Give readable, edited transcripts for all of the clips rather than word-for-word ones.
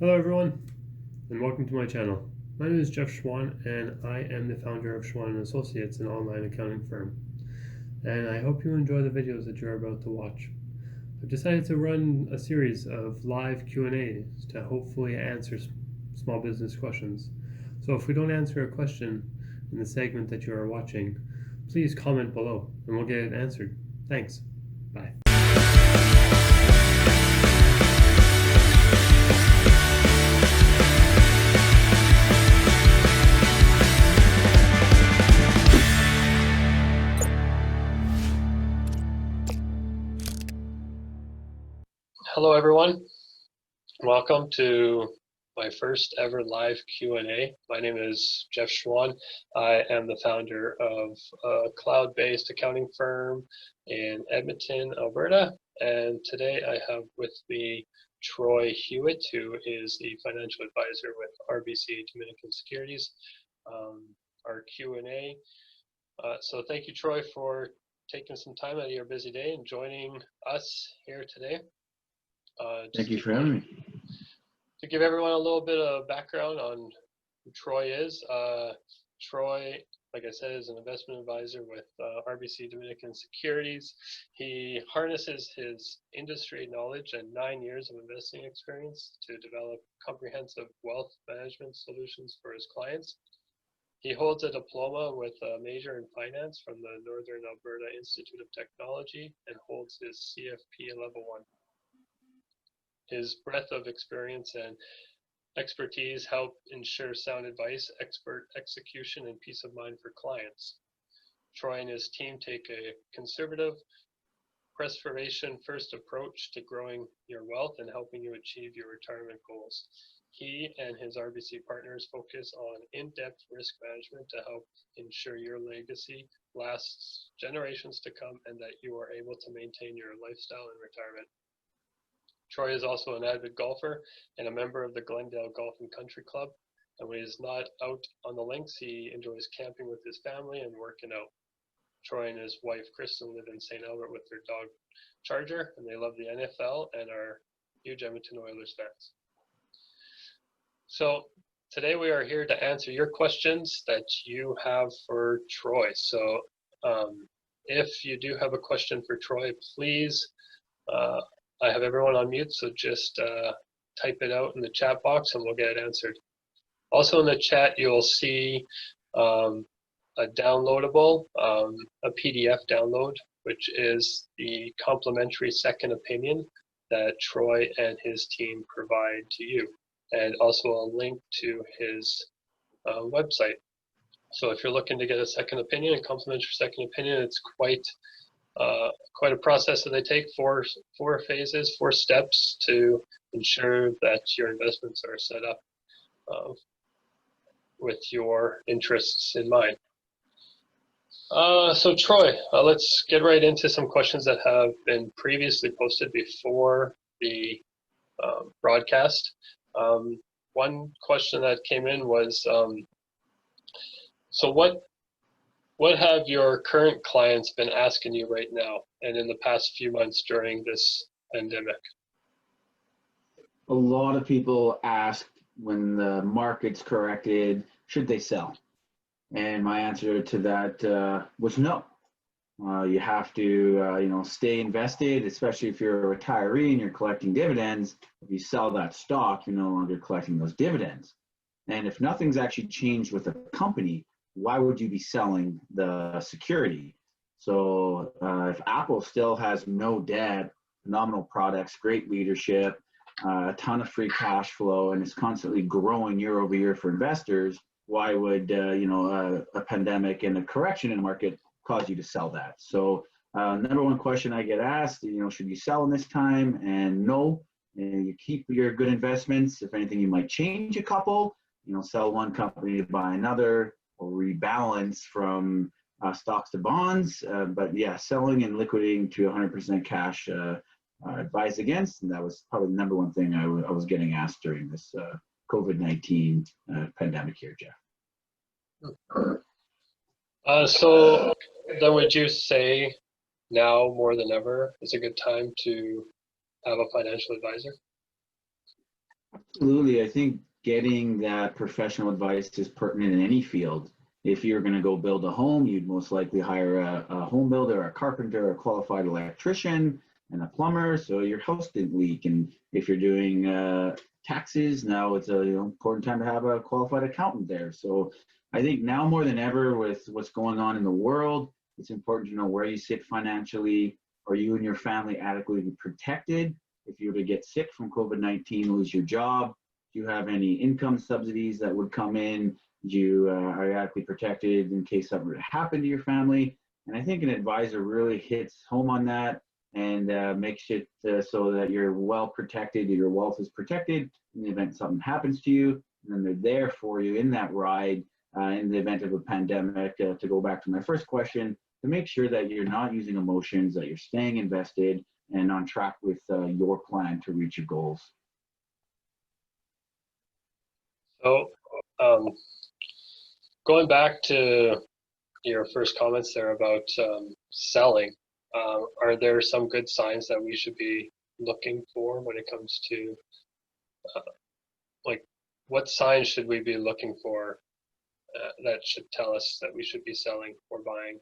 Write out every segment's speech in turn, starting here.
Hello everyone, and welcome to my channel. My name is Jeff Schwan, and I am the founder of Schwan & Associates, an online accounting firm. And I hope you enjoy the videos that you're about to watch. I've decided to run a series of live Q&As to hopefully answer small business questions. So if we don't answer a question in the segment that you are watching, please comment below and we'll get it answered. Thanks. Bye. Hello everyone, welcome to my first ever live Q&A. My name is Jeff Schwan. I am the founder of a cloud-based accounting firm in Edmonton, Alberta, and today I have with me Troy Huot, who is the financial advisor with RBC Dominion Securities, our Q&A. So thank you, Troy, for taking some time out of your busy day and joining us here today. Thank you for having me. To give everyone a little bit of background on who Troy is, Troy, like I said, is an investment advisor with RBC Dominion Securities. He harnesses his industry knowledge and 9 years of investing experience to develop comprehensive wealth management solutions for his clients. He holds a diploma with a major in finance from the Northern Alberta Institute of Technology and holds his CFP Level 1. His breadth of experience and expertise help ensure sound advice, expert execution, and peace of mind for clients. Troy and his team take a conservative, preservation-first approach to growing your wealth and helping you achieve your retirement goals. He and his RBC partners focus on in-depth risk management to help ensure your legacy lasts generations to come and that you are able to maintain your lifestyle in retirement. Troy is also an avid golfer and a member of the Glendale Golf and Country Club. And when he's not out on the links, he enjoys camping with his family and working out. Troy and his wife, Kristen, live in St. Albert with their dog, Charger, and they love the NFL and are huge Edmonton Oilers fans. So today we are here to answer your questions that you have for Troy. So if you do have a question for Troy, please, I have everyone on mute, so just type it out in the chat box and we'll get it answered. Also in the chat, you'll see a downloadable, a PDF download, which is the complimentary second opinion that Troy and his team provide to you, and also a link to his website. So if you're looking to get a second opinion, a complimentary second opinion, it's quite a process that they take, four phases, 4 steps to ensure that your investments are set up with your interests in mind. So Troy, let's get right into some questions that have been previously posted before the broadcast. One question that came in was, so what have your current clients been asking you right now and in the past few months during this pandemic? A lot of people ask when the market's corrected, should they sell? And my answer to that was no. You have to stay invested, especially if you're a retiree and you're collecting dividends. If you sell that stock, you're no longer collecting those dividends. And if nothing's actually changed with the company, why would you be selling the security? So if Apple still has no debt, phenomenal products, great leadership, a ton of free cash flow, and is constantly growing year over year for investors, why would a pandemic and a correction in the market cause you to sell that? So number one question I get asked, should you sell in this time? And no, you keep your good investments. If anything, you might change a couple, sell one company to buy another, or rebalance from stocks to bonds. But yeah, selling and liquidating to 100% cash advised against. And that was probably the number one thing I was getting asked during this COVID-19 pandemic here, Jeff. So then would you say now more than ever is a good time to have a financial advisor? Absolutely. I think getting that professional advice is pertinent in any field. If you're going to go build a home, you'd most likely hire a home builder, a carpenter, a qualified electrician, and a plumber. So your house didn't leak. And if you're doing taxes, now it's a important time to have a qualified accountant there. So I think now more than ever, with what's going on in the world, it's important to know where you sit financially. Are you and your family adequately protected? If you were to get sick from COVID-19, lose your job, do you have any income subsidies that would come in? Do you are you adequately protected in case something were to happen to your family? And I think an advisor really hits home on that and makes it so that you're well protected, your wealth is protected in the event something happens to you, and then they're there for you in that ride in the event of a pandemic. To go back to my first question, to make sure that you're not using emotions, that you're staying invested and on track with your plan to reach your goals. So, going back to your first comments there about selling, are there some good signs that we should be looking for when it comes to, like, what signs should we be looking for that should tell us that we should be selling or buying?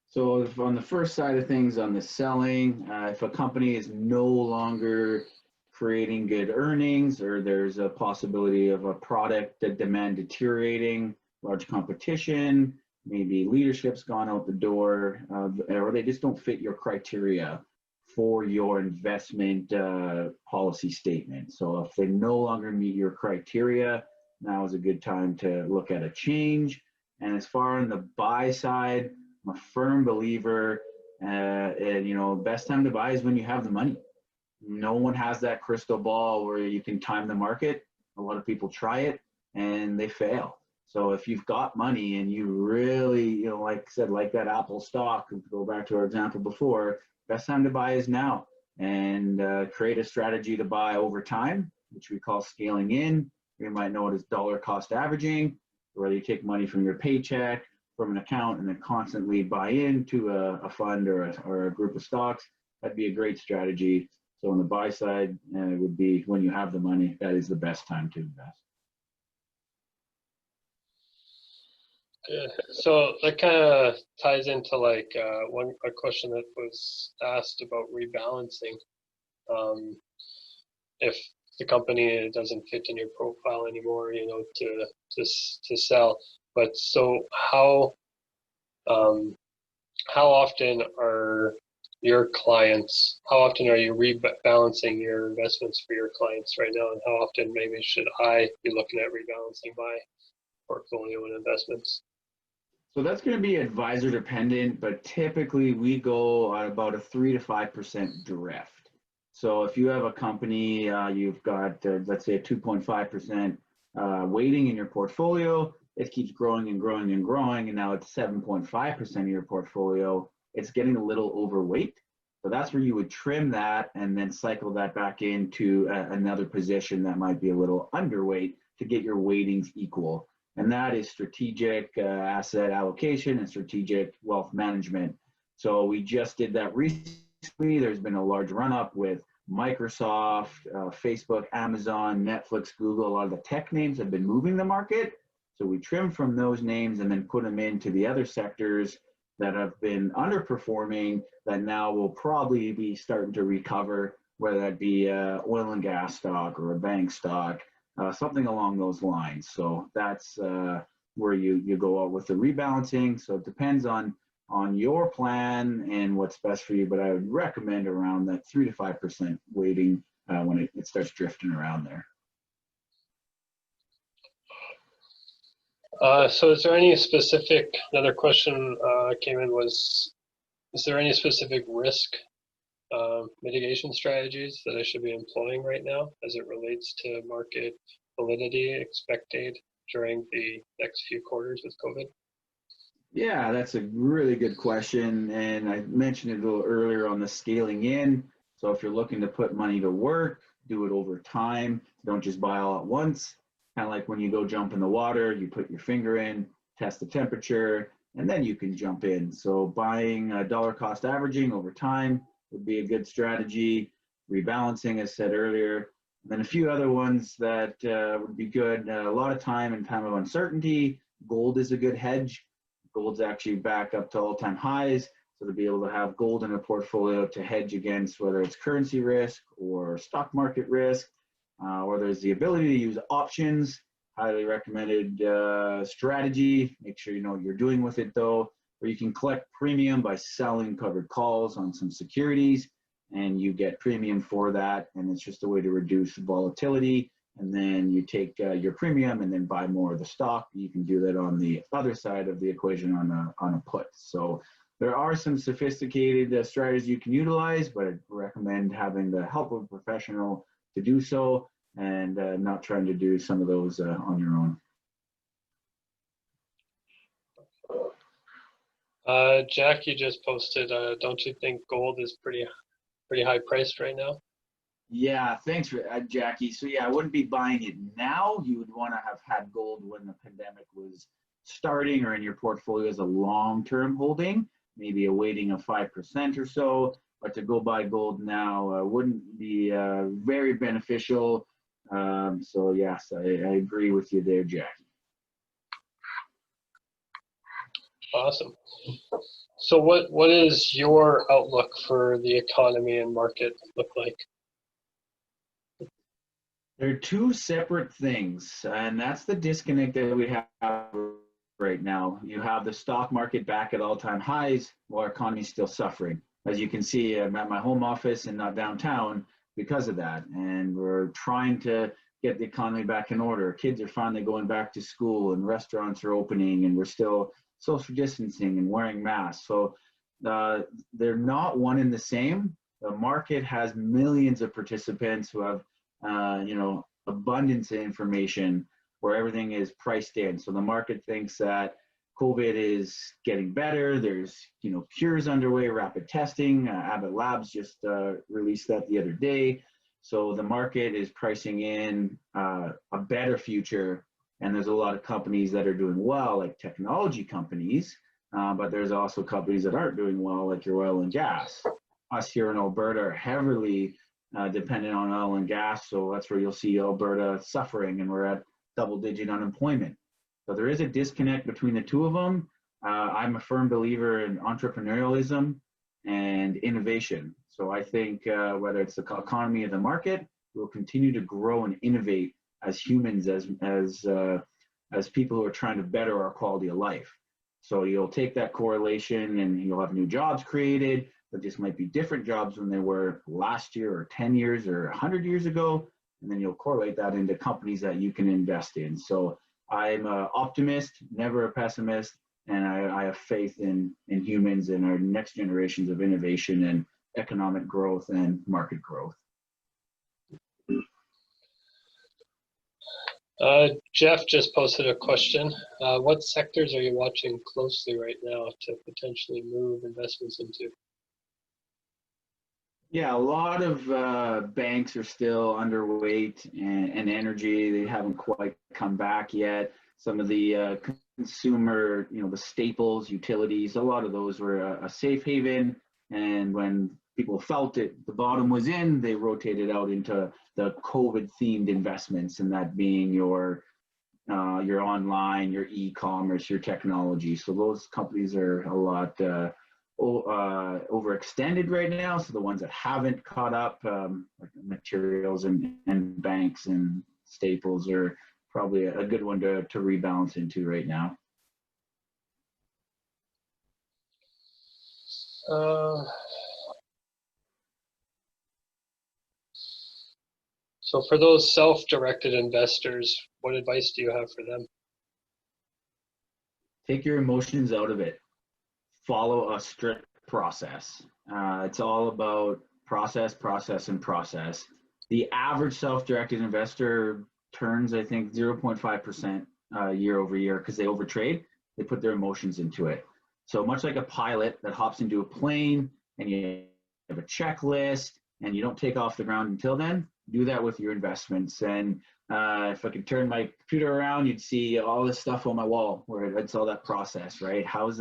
So if on the first side of things, on the selling, if a company is no longer creating good earnings, or there's a possibility of a product that demand deteriorating, large competition, maybe leadership's gone out the door, or they just don't fit your criteria for your investment policy statement. So if they no longer meet your criteria, now is a good time to look at a change. And as far on the buy side, I'm a firm believer, and best time to buy is when you have the money. No one has that crystal ball where you can time the market. A lot of people try it and they fail. So if you've got money and you really, like I said, like that Apple stock, to go back to our example before, best time to buy is now. And create a strategy to buy over time, which we call scaling in. You might know it as dollar cost averaging, where you take money from your paycheck, from an account, and then constantly buy into a fund or a group of stocks. That'd be a great strategy. So on the buy side, it would be when you have the money, that is the best time to invest. So that kind of ties into like a question that was asked about rebalancing. If the company doesn't fit in your profile anymore, to sell. But so how often are your clients, how often are you rebalancing your investments for your clients right now, and how often maybe should I be looking at rebalancing my portfolio and investments? So that's going to be advisor dependent, but typically we go at about a 3 to 5% drift. So if you have a company, you've got, let's say, a 2.5% weighting in your portfolio, it keeps growing and growing and growing, and now it's 7.5% of your portfolio, it's getting a little overweight. So that's where you would trim that and then cycle that back into another position that might be a little underweight to get your weightings equal. And that is strategic asset allocation and strategic wealth management. So we just did that recently. There's been a large run up with Microsoft, Facebook, Amazon, Netflix, Google. A lot of the tech names have been moving the market. So we trim from those names and then put them into the other sectors that have been underperforming that now will probably be starting to recover, whether that be oil and gas stock or a bank stock, something along those lines. So that's where you go out with the rebalancing. So it depends on your plan and what's best for you, but I would recommend around that 3 to 5% weighting when it starts drifting around there. So is there any specific, another question came in was, is there any specific risk mitigation strategies that I should be employing right now as it relates to market validity expected during the next few quarters with COVID? Yeah, that's a really good question. And I mentioned it a little earlier on the scaling in. So if you're looking to put money to work, do it over time. Don't just buy all at once. Kind of like when you go jump in the water, you put your finger in, test the temperature, and then you can jump in. So buying dollar cost averaging over time would be a good strategy. Rebalancing, as said earlier, And then a few other ones that would be good. A lot of time in time of uncertainty. Gold is a good hedge. Gold's actually back up to all-time highs. So to be able to have gold in a portfolio to hedge against whether it's currency risk or stock market risk, or there's the ability to use options. Highly recommended strategy. Make sure you know what you're doing with it though. Where you can collect premium by selling covered calls on some securities, and you get premium for that, and it's just a way to reduce volatility. And then you take your premium and then buy more of the stock. You can do that on the other side of the equation on a put. So there are some sophisticated strategies you can utilize, but I recommend having the help of a professional to do so, and not trying to do some of those on your own. Jack, you just posted, don't you think gold is pretty high priced right now? Yeah, thanks for Jackie. So yeah, I wouldn't be buying it now. You would want to have had gold when the pandemic was starting, or in your portfolio as a long-term holding, maybe awaiting a 5% or so. But to go buy gold now wouldn't be very beneficial. So yes, I agree with you there, Jackie. Awesome. So what is your outlook for the economy and market look like? They're two separate things, and that's the disconnect that we have right now. You have the stock market back at all-time highs while our economy is still suffering. As you can see, I'm at my home office and not downtown because of that, and we're trying to get the economy back in order. Kids are finally going back to school, and restaurants are opening, and we're still social distancing and wearing masks. So they're not one and the same. The market has millions of participants who have abundance of information where everything is priced in. So the market thinks that COVID is getting better. There's, cures underway, rapid testing. Abbott Labs just released that the other day. So the market is pricing in a better future. And there's a lot of companies that are doing well, like technology companies, but there's also companies that aren't doing well, like your oil and gas. Us here in Alberta are heavily dependent on oil and gas, so that's where you'll see Alberta suffering, and we're at double-digit unemployment. So there is a disconnect between the two of them. I'm a firm believer in entrepreneurialism and innovation. So I think whether it's the economy or the market, we'll continue to grow and innovate as humans, as people who are trying to better our quality of life. So you'll take that correlation and you'll have new jobs created, but this might be different jobs than they were last year or 10 years or 100 years ago. And then you'll correlate that into companies that you can invest in. So I'm an optimist, never a pessimist, and I have faith in humans and our next generations of innovation and economic growth and market growth. Jeff just posted a question. What sectors are you watching closely right now to potentially move investments into? Yeah, a lot of banks are still underweight, and energy, they haven't quite come back yet. Some of the consumer, the staples, utilities, a lot of those were a safe haven. And when people felt it, the bottom was in, they rotated out into the COVID-themed investments, and that being your online, your e-commerce, your technology. So those companies are a lot overextended right now. So the ones that haven't caught up, like materials and banks and staples, are probably a good one to rebalance into right now. So for those self-directed investors, what advice do you have for them? Take your emotions out of it. Follow a strict process. It's all about process. The average self-directed investor turns, I think, 0.5% year over year because they overtrade. They put their emotions into it. So much like a pilot that hops into a plane and you have a checklist and you don't take off the ground until then, do that with your investments. And if I could turn my computer around, you'd see all this stuff on my wall where it's all that process, right? How's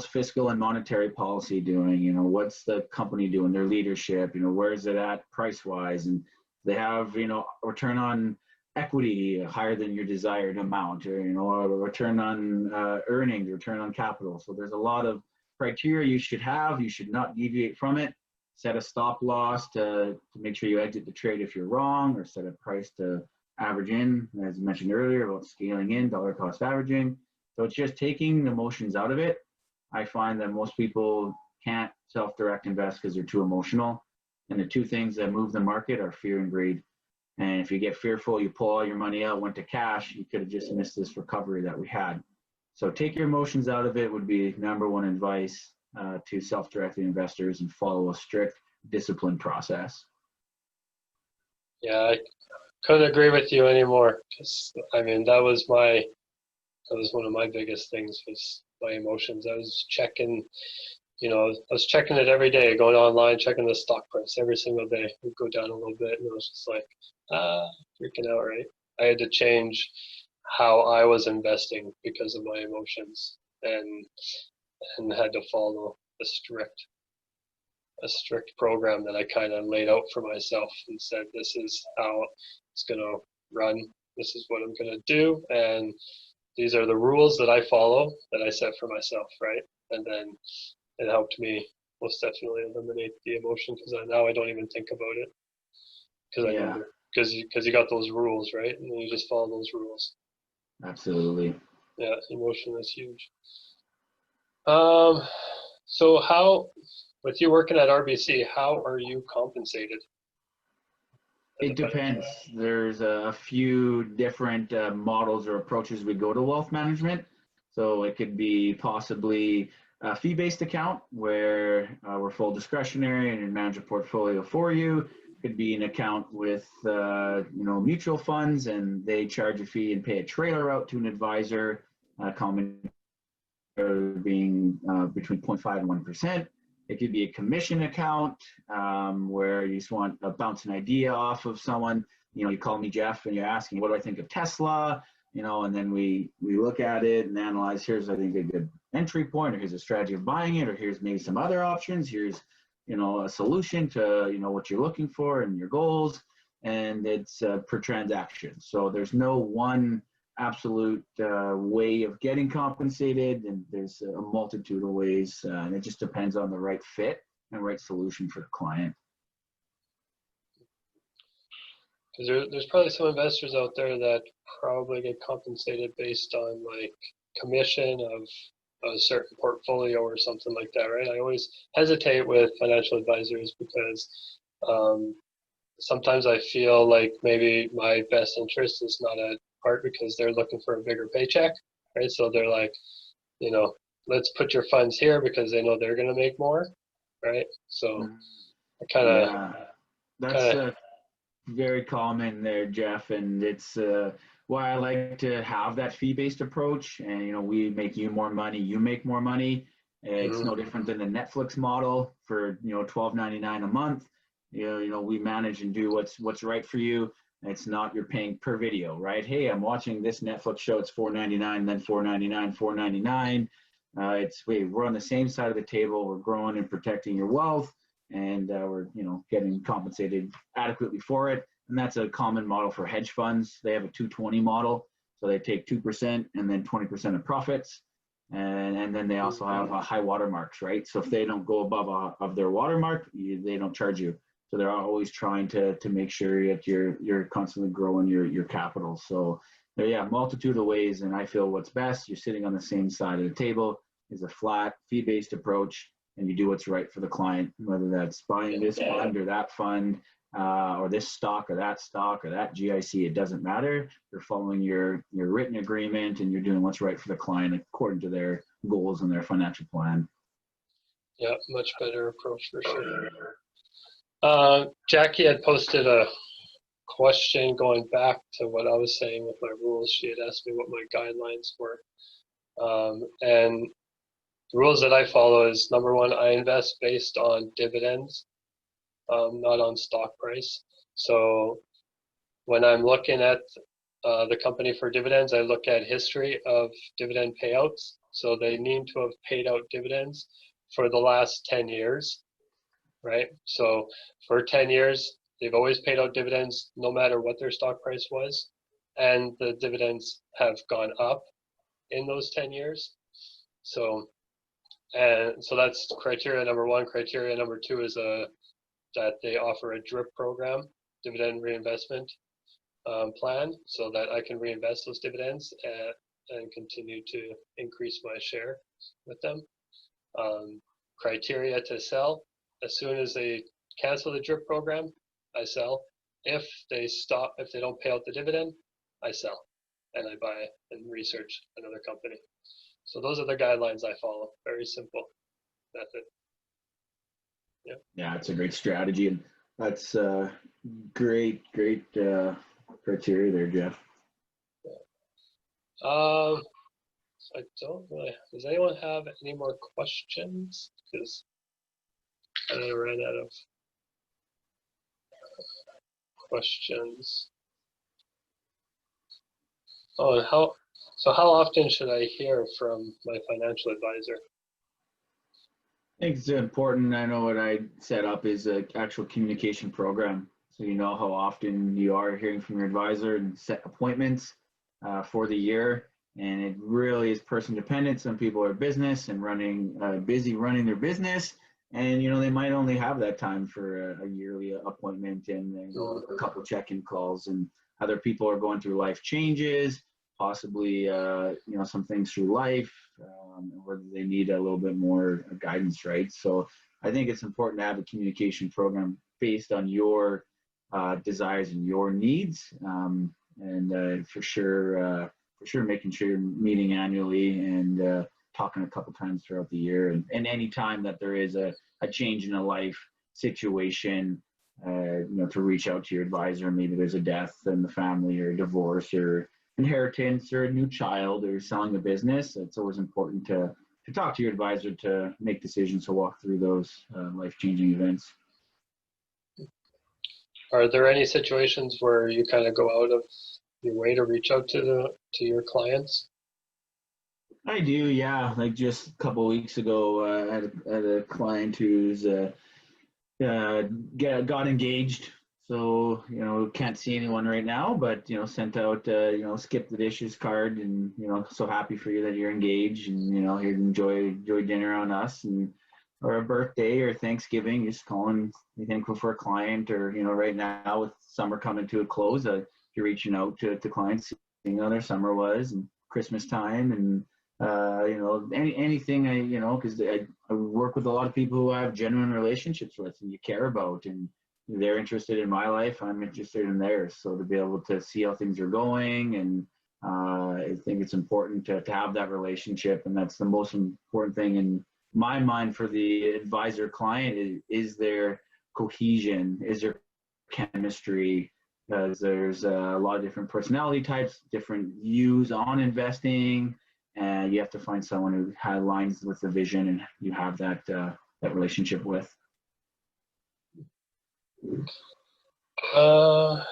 fiscal and monetary policy doing? What's the company doing? Their leadership, where is it at price-wise? And They have, return on equity higher than your desired amount, or, a return on earnings, return on capital. So there's a lot of criteria you should have. You should not deviate from it. Set a stop loss to make sure you exit the trade if you're wrong, or set a price to average in, as mentioned earlier, about scaling in, dollar cost averaging. So it's just taking the emotions out of it. I find that most people can't self-direct invest because they're too emotional. And the two things that move the market are fear and greed. And if you get fearful, you pull all your money out, went to cash, you could have just missed this recovery that we had. So take your emotions out of it would be number one advice to self-directed investors, and follow a strict, disciplined process. Yeah, I couldn't agree with you anymore. Because I mean, that was one of my biggest things, was my emotions. I was checking, I was checking it every day, going online, checking the stock price every single day. It would go down a little bit, and it was just like, freaking out, right? I had to change how I was investing because of my emotions, and had to follow a strict program that I kind of laid out for myself and said, this is how it's going to run. This is what I'm going to do. And these are the rules that I follow, that I set for myself, right? And then it helped me most definitely eliminate the emotion, because now I don't even think about it, because I know, because you got those rules, right? And you just follow those rules. Absolutely. Yeah, emotion is huge. So how, with you working at RBC, how are you compensated? It depends. There's a few different models or approaches we go to wealth management. So it could be possibly a fee-based account where we're full discretionary and manage a portfolio for you. It could be an account with mutual funds, and they charge a fee and pay a trailer out to an advisor, common being between 0.5 and 1%. It could be a commission account where you just want to bounce an idea off of someone. You call me Jeff and you're asking, what do I think of Tesla? And then we look at it and analyze, here's, I think, a good entry point, or here's a strategy of buying it, or here's maybe some other options. Here's, a solution to, what you're looking for and your goals. And it's per transaction. So there's no one absolute way of getting compensated, and there's a multitude of ways, and it just depends on the right fit and right solution for the client. Because there's probably some investors out there that probably get compensated based on like commission of a certain portfolio or something like that, right? I always hesitate with financial advisors because sometimes I feel like maybe my best interest is not at part, because they're looking for a bigger paycheck, right? So they're like, let's put your funds here because they know they're going to make more, right? So I kind of that's very common there, Jeff, and it's why I like to have that fee-based approach. And we make you more money, you make more money. It's no different than the Netflix model for $12.99 a month. We manage and do what's right for you. It's not you're paying per video, right? Hey, I'm watching this Netflix show. It's $4.99, then $4.99, $4.99. We're on the same side of the table. We're growing and protecting your wealth, and we're getting compensated adequately for it. And that's a common model for hedge funds. They have a 220 model, so they take 2% and then 20% of profits, and then they also have high watermarks, right? So if they don't go above of their watermark, they don't charge you. So they're always trying to make sure that you're constantly growing your capital. So multitude of ways, and I feel what's best, you're sitting on the same side of the table, is a flat fee-based approach, and you do what's right for the client, whether that's buying this fund or that fund, or this stock or that GIC, it doesn't matter. You're following your written agreement, and you're doing what's right for the client according to their goals and their financial plan. Yeah, much better approach for sure. Jackie had posted a question going back to what I was saying with my rules. She had asked me what my guidelines were. And the rules that I follow is, number one, I invest based on dividends, not on stock price. So when I'm looking at the company for dividends, I look at history of dividend payouts. So they need to have paid out dividends for the last 10 years. Right? So for 10 years, they've always paid out dividends no matter what their stock price was, and the dividends have gone up in those 10 years. So that's criteria number one. Criteria number two is that they offer a DRIP program, dividend reinvestment plan, so that I can reinvest those dividends and continue to increase my share with them. Criteria to sell: as soon as they cancel the DRIP program, I sell. If they don't pay out the dividend, I sell, and I buy and research another company. So those are the guidelines I follow. Very simple method. Yeah, it's a great strategy, and that's great criteria there, Jeff. I don't really. Does anyone have any more questions? Because I ran out of questions. Oh, and how often should I hear from my financial advisor? I think it's important. I know what I set up is an actual communication program. So you know how often you are hearing from your advisor and set appointments for the year. And it really is person dependent. Some people are business and busy running their business. And, they might only have that time for a yearly appointment and a couple check-in calls. And other people are going through life changes, possibly, some things through life, where they need a little bit more guidance, right? So I think it's important to have a communication program based on your desires and your needs. And for sure making sure you're meeting annually and talking a couple times throughout the year. And any time that there is a change in a life situation, to reach out to your advisor. Maybe there's a death in the family or a divorce or inheritance or a new child or selling a business. It's always important to talk to your advisor to make decisions to walk through those life-changing events. Are there any situations where you kind of go out of your way to reach out to your clients? I do, yeah. Like just a couple of weeks ago, I had a client who's got engaged. So, can't see anyone right now, but, sent out, skip the dishes card and, so happy for you that you're engaged and, here enjoy dinner on us or a birthday or Thanksgiving, just calling, be thankful for a client or, right now with summer coming to a close, you're reaching out to clients, seeing how their summer was and Christmas time and, anything, because I work with a lot of people who I have genuine relationships with and you care about, and they're interested in my life, I'm interested in theirs. So to be able to see how things are going, and I think it's important to have that relationship, and that's the most important thing in my mind for the advisor client is their cohesion, is their chemistry, because there's a lot of different personality types, different views on investing, and you have to find someone who aligns with the vision and you have that relationship with. So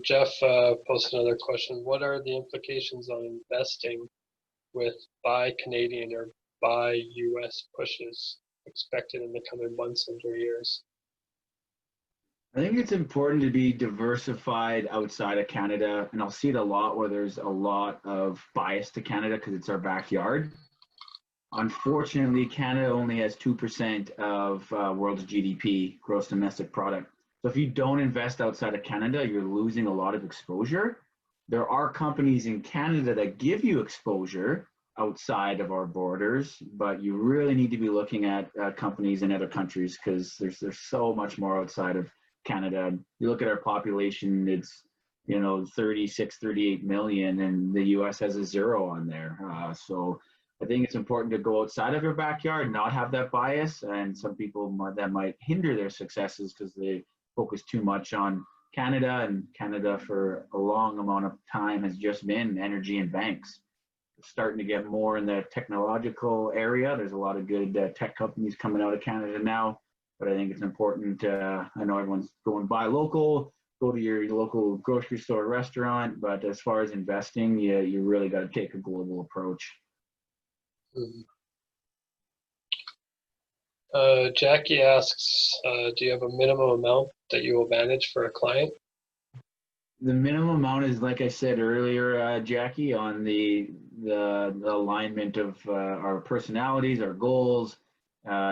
Jeff posted another question. What are the implications on investing with buy Canadian or buy US pushes expected in the coming months and years? I think it's important to be diversified outside of Canada, and I'll see it a lot where there's a lot of bias to Canada because it's our backyard. Unfortunately, Canada only has 2% of world's GDP, gross domestic product. So if you don't invest outside of Canada, you're losing a lot of exposure. There are companies in Canada that give you exposure outside of our borders, but you really need to be looking at companies in other countries because there's so much more outside of Canada. You look at our population, it's 36, 38 million, and the US has a zero on there. So I think it's important to go outside of your backyard, not have that bias, and some people that might hinder their successes because they focus too much on Canada, and Canada for a long amount of time has just been energy and banks. It's starting to get more in the technological area. There's a lot of good tech companies coming out of Canada now. But I think it's important, I know everyone's going buy local, go to your local grocery store, restaurant, but as far as investing, you really got to take a global approach. Jackie asks, do you have a minimum amount that you will manage for a client? The minimum amount is, like I said earlier, Jackie, on the alignment of our personalities, our goals.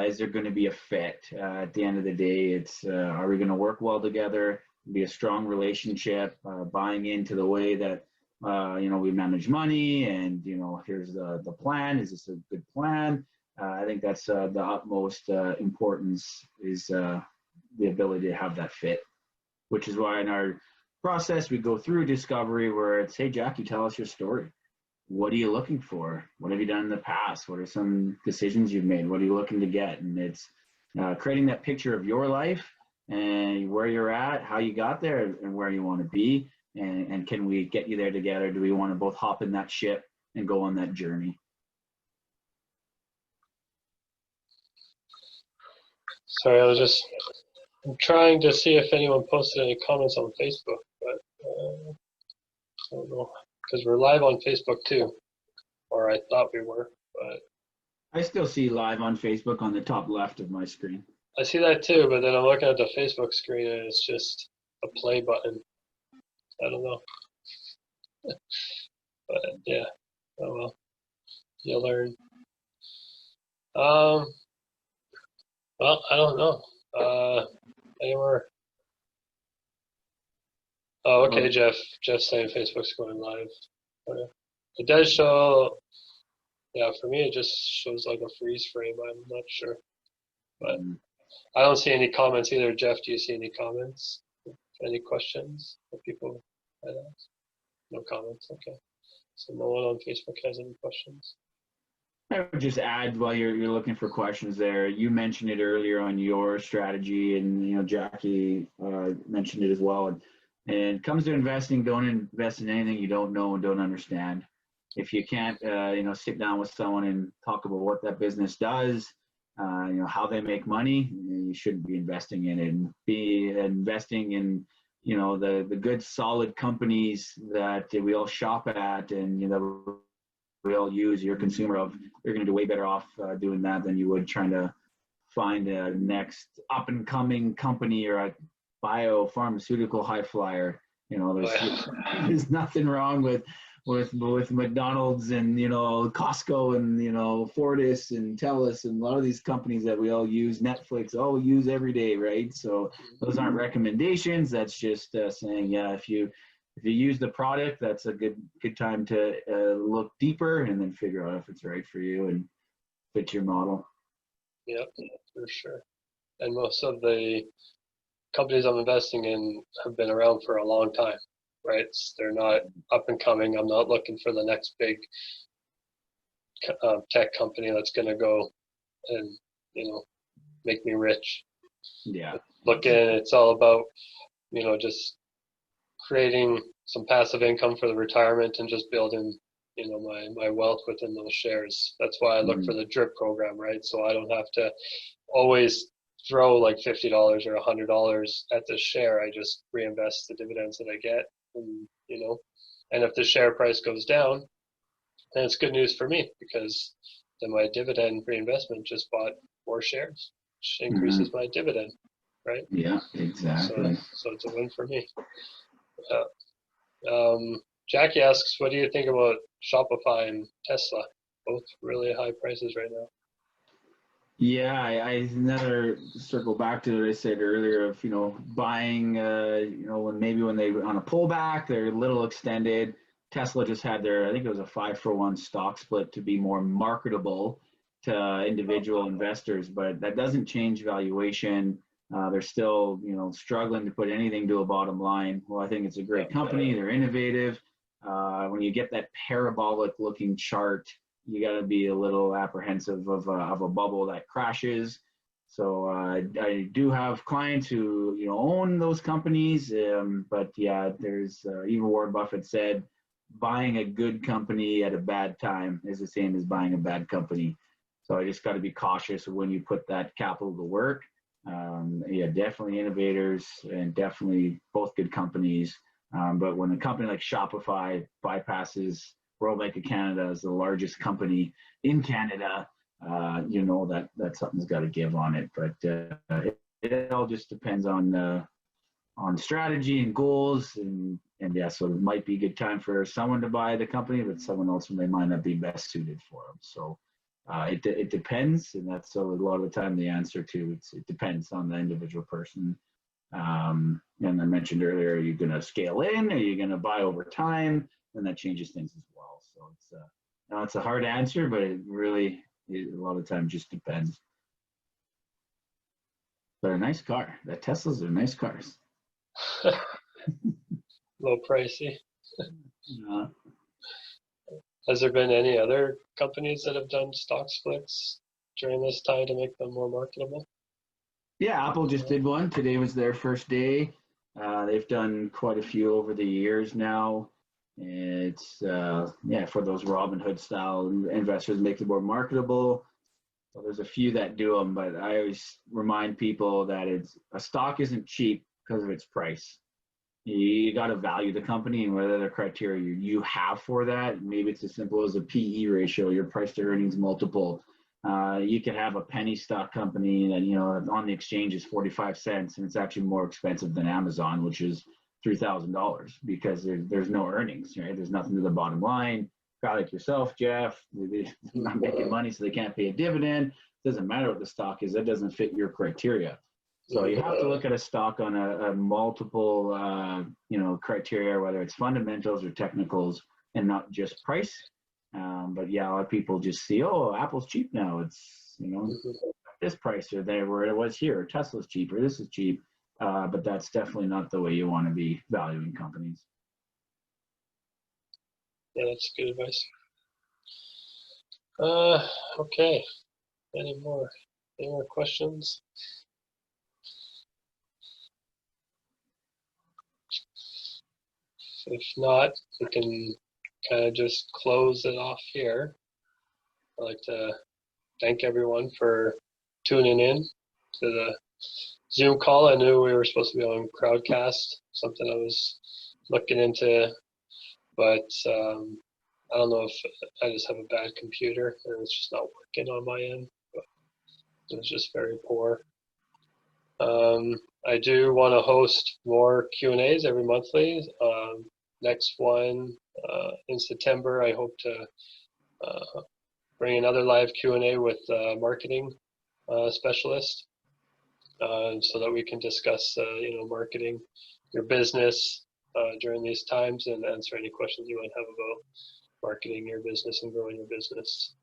Is there going to be a fit? At the end of the day, it's are we going to work well together? Be a strong relationship, buying into the way that we manage money, and here's the plan. Is this a good plan? I think that's the utmost importance, is the ability to have that fit, which is why in our process we go through discovery, where it's, hey Jackie, tell us your story. What are you looking for? What have you done in the past? What are some decisions you've made? What are you looking to get? And it's creating that picture of your life and where you're at, how you got there, and where you want to be, and can we get you there together? Do we want to both hop in that ship and go on that journey? Sorry, I'm trying to see if anyone posted any comments on Facebook, but I don't know, because we're live on Facebook too, or I thought we were, but I still see live on Facebook on the top left of my screen. I see that too, but then I'm looking at the Facebook screen and it's just a play button. I don't know. But yeah, oh well, you'll learn. Well, I don't know. Anywhere. Oh, okay, Jeff. Jeff's saying Facebook's going live. Okay. It does show. Yeah, for me it just shows like a freeze frame. I'm not sure, but I don't see any comments either. Jeff, do you see any comments? Any questions that people had asked? No comments. Okay. So no one on Facebook has any questions. I would just add, while you're looking for questions there, you mentioned it earlier on your strategy, and Jackie mentioned it as well. And it comes to investing, don't invest in anything you don't know and don't understand. If you can't sit down with someone and talk about what that business does, how they make money, you shouldn't be investing in it. And be investing in the good solid companies that we all shop at, and we all use, your consumer of, you're going to do way better off doing that than you would trying to find a next up and coming company or a biopharmaceutical high flyer. There's nothing wrong with McDonald's and Costco and Fortis and TELUS and a lot of these companies that we all use, Netflix, all use every day, right? So those aren't recommendations. That's just saying, yeah, if you use the product, that's a good time to look deeper and then figure out if it's right for you and fit your model. Yeah, for sure. And most of the companies I'm investing in have been around for a long time, right? They're not up and coming. I'm not looking for the next big tech company that's going to go and make me rich. Yeah. It's all about just creating some passive income for the retirement and just building my wealth within those shares. That's why I look for the drip program, right? So I don't have to always throw like $50 or $100 at the share. I just reinvest the dividends that I get, and if the share price goes down, then it's good news for me, because then my dividend reinvestment just bought more shares, which increases my dividend, right? Yeah, exactly. So it's a win for me. Jackie asks, what do you think about Shopify and Tesla? Both really high prices right now. Yeah, I another circle back to what I said earlier of buying when they on a pullback, they're a little extended. Tesla just had I think it was a 5-for-1 stock split to be more marketable to individual investors, but that doesn't change valuation. They're still struggling to put anything to a bottom line. Well, I think it's a great company. They're innovative. When you get that parabolic looking chart, you got to be a little apprehensive of a bubble that crashes. So I do have clients who own those companies, but yeah, there's even Warren Buffett said, buying a good company at a bad time is the same as buying a bad company. So I just got to be cautious when you put that capital to work. Yeah, definitely innovators and definitely both good companies. But when a company like Shopify bypasses World Bank of Canada as the largest company in Canada, you know that something's got to give on it. But it all just depends on strategy and goals, and yeah, so it might be a good time for someone to buy the company, but someone else may might not be best suited for them. So it depends, and that's so a lot of the time the answer to it depends on the individual person. And I mentioned earlier, are you going to scale in? Are you going to buy over time? And that changes things as well. So it's a hard answer, but it really a lot of times just depends. But a nice car. That Teslas are nice cars. Low pricey. Uh, Has there been any other companies that have done stock splits during this time to make them more marketable? Yeah, Apple just did one. Today was their first day. They've done quite a few over the years now. It's for those Robinhood style investors, make it more marketable. So there's a few that do them, but I always remind people that a stock isn't cheap because of its price. You got to value the company and whether the criteria you have for that. Maybe it's as simple as a PE ratio, your price to earnings multiple. You could have a penny stock company that, on the exchange is 45 cents and it's actually more expensive than Amazon, which is $3,000 because there's no earnings, right? There's nothing to the bottom line. Guy like yourself, Jeff, they're not making money, so they can't pay a dividend. It doesn't matter what the stock is. That doesn't fit your criteria. So you have to look at a stock on a multiple, criteria, whether it's fundamentals or technicals, and not just price. But yeah, a lot of people just see, oh, Apple's cheap now. It's this price or there where it was here. Or Tesla's cheap or this is cheap. But that's definitely not the way you want to be valuing companies. Yeah, that's good advice. Okay. Any more questions? If not, we can kind of just close it off here. I'd like to thank everyone for tuning in to the Zoom call. I knew we were supposed to be on Crowdcast, something I was looking into, but I don't know if I just have a bad computer and it's just not working on my end. But it was just very poor. I do want to host more Q&As every monthly. Next one in September, I hope to bring another live Q&A with marketing specialist so that we can discuss, marketing your business during these times and answer any questions you might have about marketing your business and growing your business.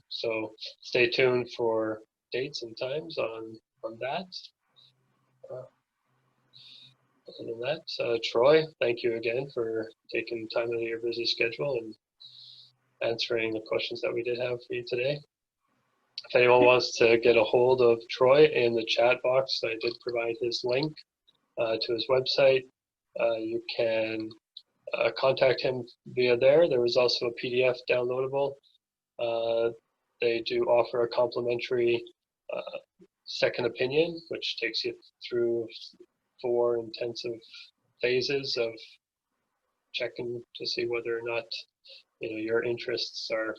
So stay tuned for dates and times on that. Other than that, Troy, thank you again for taking time out of your busy schedule and answering the questions that we did have for you today. If anyone wants to get a hold of Troy, in the chat box, I did provide his link to his website. You can contact him via there. There was also a PDF downloadable. They do offer a complimentary second opinion, which takes you through 4 intensive phases of checking to see whether or not your interests are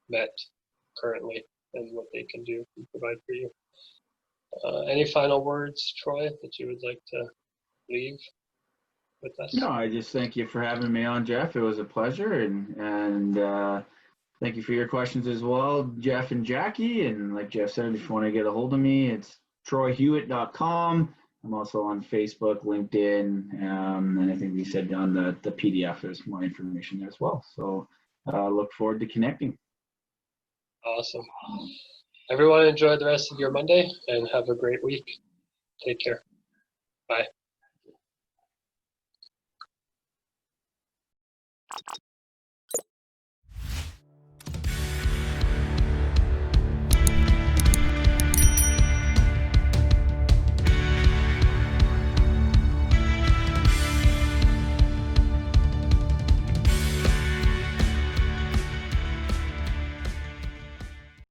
met currently and what they can do and provide for you. Any final words, Troy, that you would like to leave with us? No, I just thank you for having me on, Jeff. It was a pleasure, and thank you for your questions as well, Jeff and Jackie. And like Jeff said, if you want to get a hold of me, it's troyhuot.com. I'm also on Facebook, LinkedIn, and I think we said on the PDF there's more information there as well. So look forward to connecting. Awesome. Everyone enjoy the rest of your Monday and have a great week. Take care. Bye.